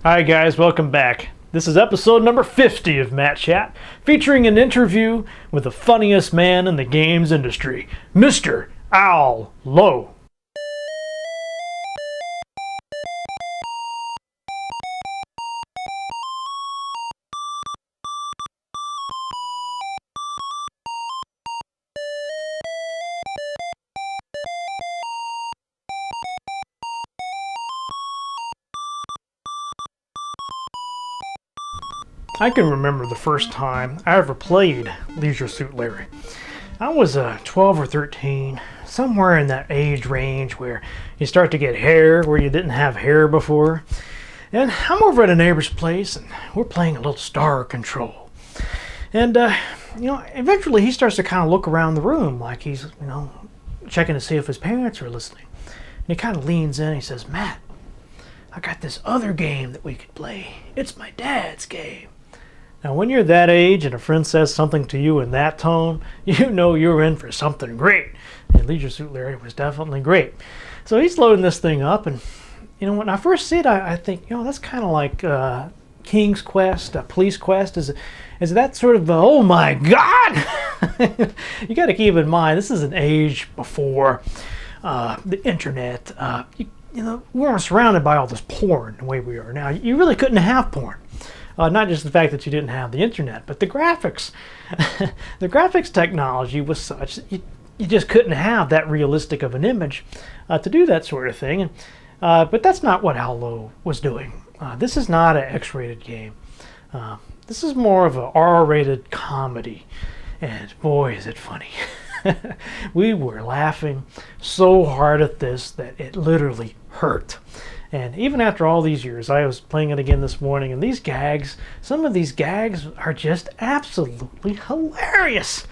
Hi guys, welcome back. This is episode number 50 of Matt Chat, featuring an interview with the funniest man in the games industry, Mr. Al Lowe. I can remember the first time I ever played Leisure Suit Larry. I was 12 or 13, somewhere in that age range where you start to get hair where you didn't have hair before. And I'm over at a neighbor's place and we're playing a little Star Control. And, eventually he starts to kind of look around the room like he's, checking to see if his parents are listening. And he kind of leans in and he says, "Matt, I got this other game that we could play. It's my dad's game." Now, when you're that age and a friend says something to you in that tone, you know you're in for something great. And Leisure Suit Larry was definitely great. So he's loading this thing up, and when I first see it, I think, that's kind of like King's Quest, Police Quest. Is that sort of oh my God? You got to keep in mind this is an age before the internet. We weren't surrounded by all this porn the way we are now. You really couldn't have porn. Not just the fact that you didn't have the internet, but the graphics. The graphics technology was such that you just couldn't have that realistic of an image to do that sort of thing. But that's not what Al Lowe was doing. This is not an X-rated game. This is more of an R-rated comedy. And boy, is it funny. We were laughing so hard at this that it literally hurt. And even after all these years, I was playing it again this morning, and these gags, some of these gags are just absolutely hilarious.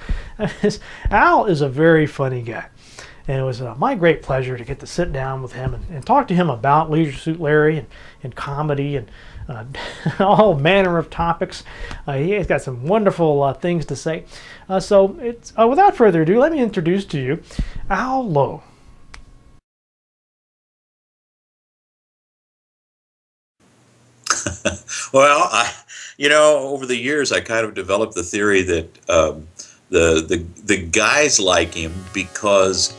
Al is a very funny guy. And it was my great pleasure to get to sit down with him and talk to him about Leisure Suit Larry and comedy and all manner of topics. He's got some wonderful things to say. So it's without further ado, let me introduce to you Al Lowe. Well, over the years, I kind of developed the theory that the guys like him because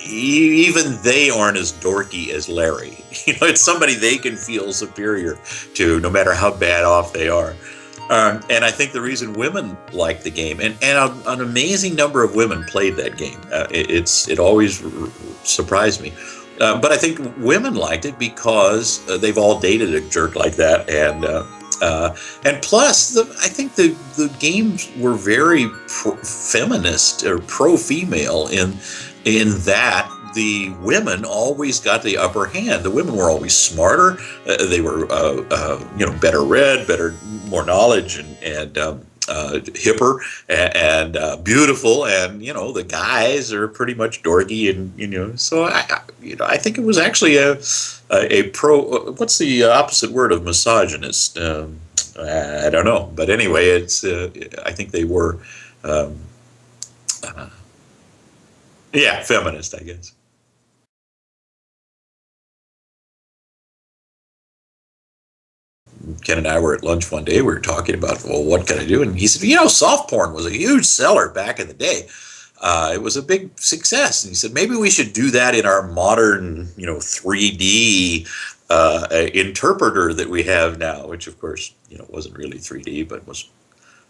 even they aren't as dorky as Larry. It's somebody they can feel superior to, no matter how bad off they are. And I think the reason women like the game, and an amazing number of women played that game. It always surprised me. But I think women liked it because they've all dated a jerk like that, and plus, I think the games were very feminist or pro-female in that the women always got the upper hand. The women were always smarter. They were, better read, more knowledge, and hipper and beautiful, and the guys are pretty much dorky, and so I think it was actually a pro. What's the opposite word of misogynist? I don't know, but anyway, it's I think they were feminist, I guess. Ken and I were at lunch one day. We were talking about, well, what can I do? And he said, soft porn was a huge seller back in the day. It was a big success. And he said, maybe we should do that in our modern, 3D interpreter that we have now, which, of course, wasn't really 3D, but was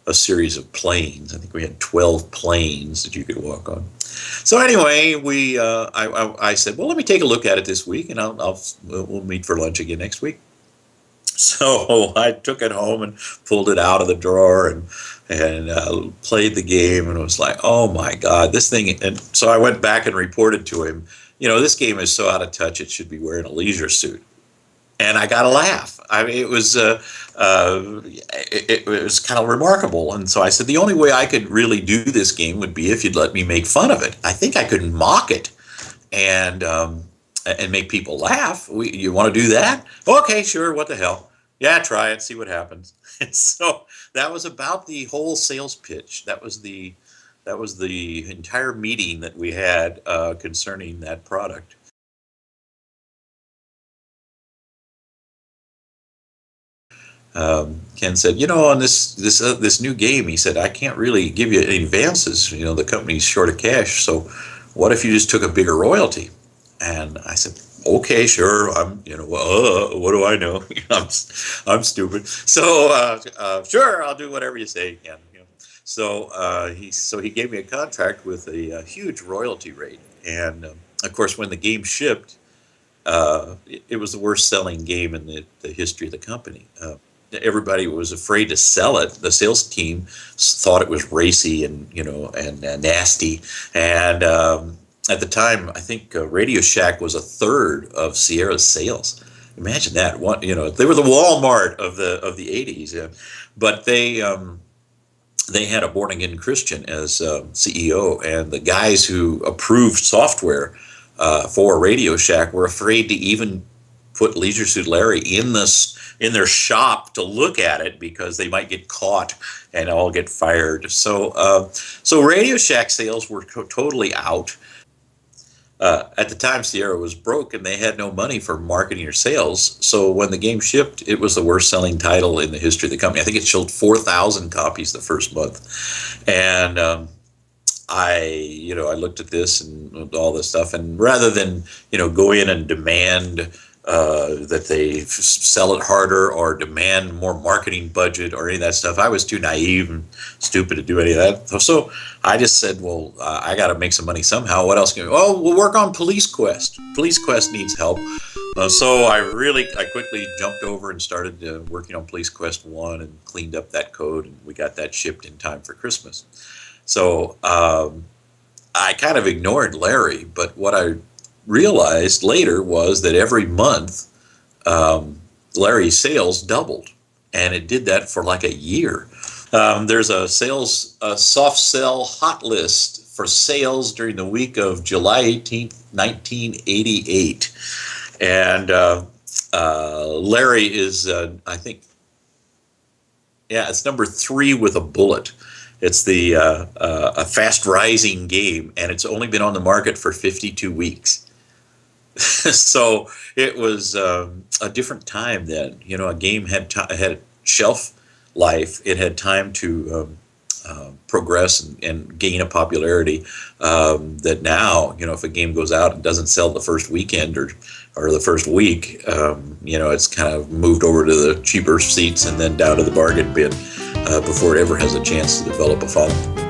a series of planes. I think we had 12 planes that you could walk on. So anyway, I said, well, let me take a look at it this week, and we'll meet for lunch again next week. So I took it home and pulled it out of the drawer and played the game, and it was like, oh my God, this thing. And so I went back and reported to him, this game is so out of touch, it should be wearing a leisure suit. And I got a laugh. I mean, it was kind of remarkable. And so I said, the only way I could really do this game would be if you'd let me make fun of it. I think I could mock it and make people laugh. You want to do that? Okay, sure. What the hell? Yeah, try it. See what happens. And so that was about the whole sales pitch. That was the entire meeting that we had concerning that product. Ken said, on this new game, he said, I can't really give you any advances. The company's short of cash. So what if you just took a bigger royalty? And I said, okay, sure. What do I know? I'm stupid. So sure, I'll do whatever you say, Ken. So he gave me a contract with a huge royalty rate, and of course, when the game shipped, it was the worst selling game in the history of the company. Everybody was afraid to sell it. The sales team thought it was racy and nasty. And at the time, I think Radioshack was a third of Sierra's sales. Imagine that. They were the Walmart of the 80s. But they had a born again Christian as CEO, and the guys who approved software for Radioshack were afraid to even put Leisure Suit Larry in their shop to look at it because they might get caught and all get fired. So Radioshack sales were totally out. At the time, Sierra was broke and they had no money for marketing or sales. So when the game shipped, it was the worst selling title in the history of the company. I think it sold 4,000 copies the first month. And I looked at this and all this stuff, and rather than go in and demand that they sell it harder or demand more marketing budget or any of that stuff, I was too naive and stupid to do any of that. So I just said, well, I got to make some money somehow. What else can we? Oh, we'll work on Police Quest. Police Quest needs help. So I quickly jumped over and started working on Police Quest 1 and cleaned up that code, and we got that shipped in time for Christmas. So I kind of ignored Larry, but what I realized later was that every month Larry's sales doubled, and it did that for like a year. There's a soft sell hot list for sales during the week of July 18th, 1988. And Larry is, I think, it's number 3 with a bullet. It's a fast rising game, and it's only been on the market for 52 weeks. So it was a different time then. A game had shelf life. It had time to progress and gain a popularity that now, if a game goes out and doesn't sell the first weekend or the first week, it's kind of moved over to the cheaper seats and then down to the bargain bin before it ever has a chance to develop a following.